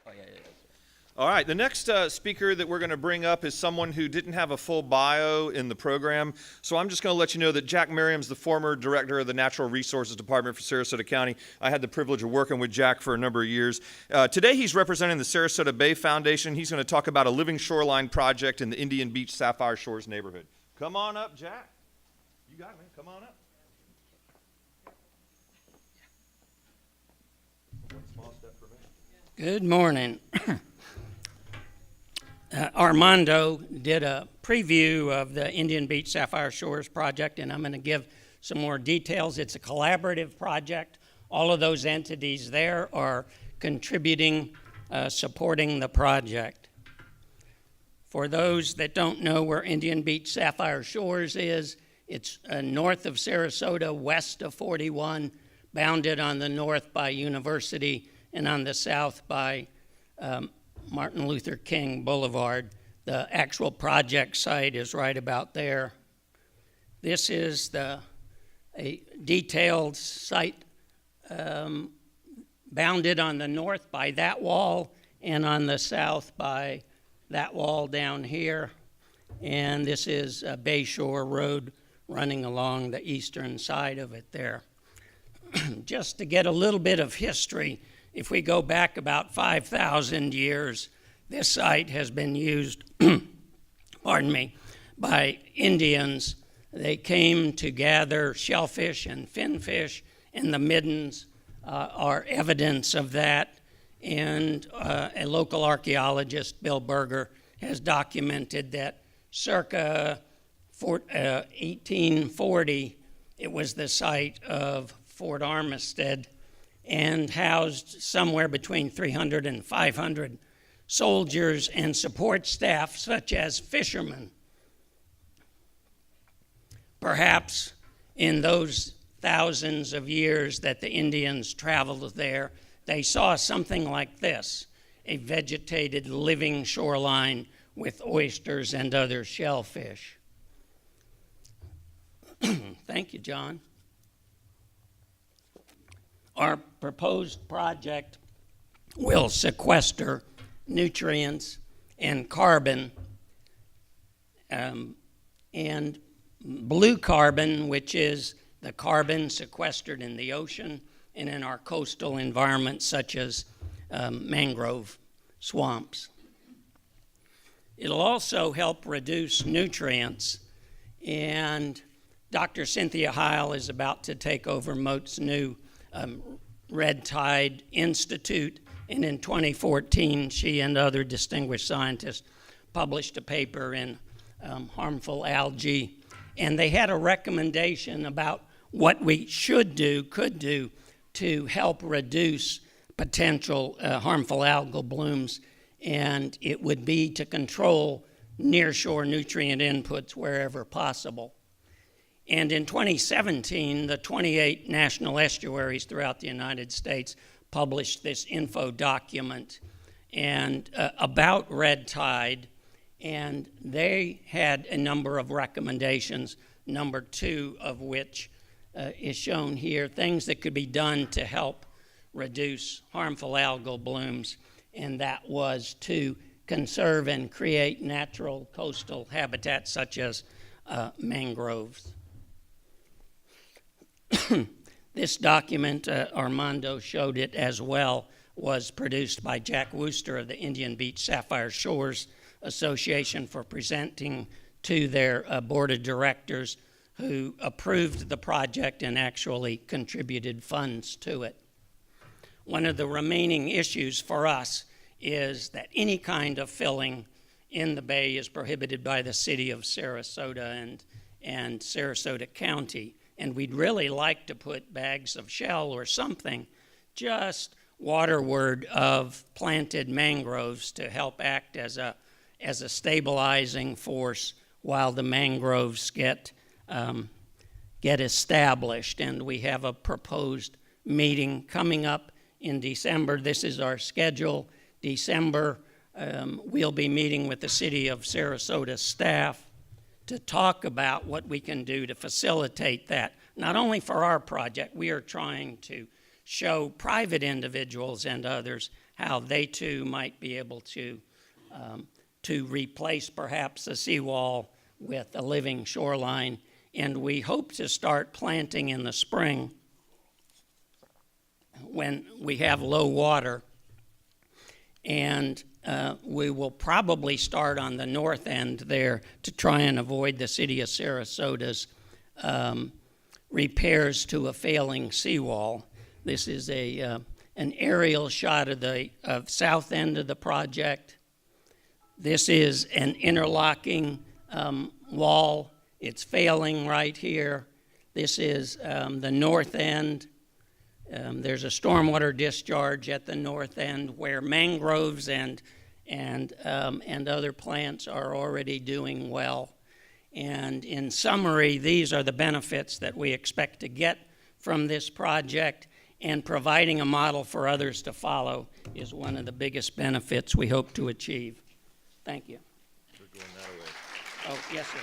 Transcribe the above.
Oh, yeah. All right, the next speaker that we're going to bring up is someone who didn't have a full bio in the program, so I'm just going to let you know that Jack Merriam's the former director of the Natural Resources Department for Sarasota County. I had the privilege of working with Jack for a number of years. Today he's representing the Sarasota Bay Foundation. He's going to talk about a living shoreline project in the Indian Beach Sapphire Shores neighborhood. Come on up, Jack. You got it, man. Come on up. One small step for me. Good morning. Armando did a preview of the Indian Beach Sapphire Shores project, and I'm going to give some more details. It's a collaborative project. All of those entities there are contributing, supporting the project. For those that don't know where Indian Beach Sapphire Shores is, it's north of Sarasota, west of 41, bounded on the north by University and on the south by Martin Luther King Boulevard. The actual project site is right about there. This is a detailed site bounded on the north by that wall and on the south by that wall down here. And this is a Bayshore Road running along the eastern side of it there. Just to get a little bit of history, if we go back about 5,000 years, this site has been used, by Indians. They came to gather shellfish and finfish, and the middens are evidence of that. And a local archaeologist, Bill Berger, has documented that circa 1840, it was the site of Fort Armistead and housed somewhere between 300 and 500 soldiers and support staff such as fishermen. Perhaps in those thousands of years that the Indians traveled there, they saw something like this, a vegetated living shoreline with oysters and other shellfish. Thank you, John. Our proposed project will sequester nutrients and carbon, and blue carbon, which is the carbon sequestered in the ocean and in our coastal environments such as mangrove swamps. It'll also help reduce nutrients, and Dr. Cynthia Heil is about to take over Moat's new Red Tide Institute, and in 2014 she and other distinguished scientists published a paper in Harmful Algae, and they had a recommendation about what we should do, could do, to help reduce potential harmful algal blooms, and it would be to control nearshore nutrient inputs wherever possible. And in 2017, the 28 national estuaries throughout the United States published this info document and about red tide, and they had a number of recommendations, number 2 of which is shown here, things that could be done to help reduce harmful algal blooms, and that was to conserve and create natural coastal habitats such as mangroves. This document, Armando showed it as well, was produced by Jack Wooster of the Indian Beach Sapphire Shores Association for presenting to their board of directors, who approved the project and actually contributed funds to it. One of the remaining issues for us is that any kind of filling in the bay is prohibited by the city of Sarasota and Sarasota County. And we'd really like to put bags of shell or something just waterward of planted mangroves to help act as a stabilizing force while the mangroves get established. And we have a proposed meeting coming up in December. This is our schedule. December, we'll be meeting with the city of Sarasota staff to talk about what we can do to facilitate that. Not only for our project, we are trying to show private individuals and others how they too might be able to replace perhaps a seawall with a living shoreline. And we hope to start planting in the spring when we have low water. And we will probably start on the north end there to try and avoid the city of Sarasota's repairs to a failing seawall. This is an aerial shot of the south end of the project. This is an interlocking wall. It's failing right here. This is the north end. There's a stormwater discharge at the north end where mangroves and other plants are already doing well. And in summary, these are the benefits that we expect to get from this project, and providing a model for others to follow is one of the biggest benefits we hope to achieve. Thank you. We're going that way. Oh, yes, sir.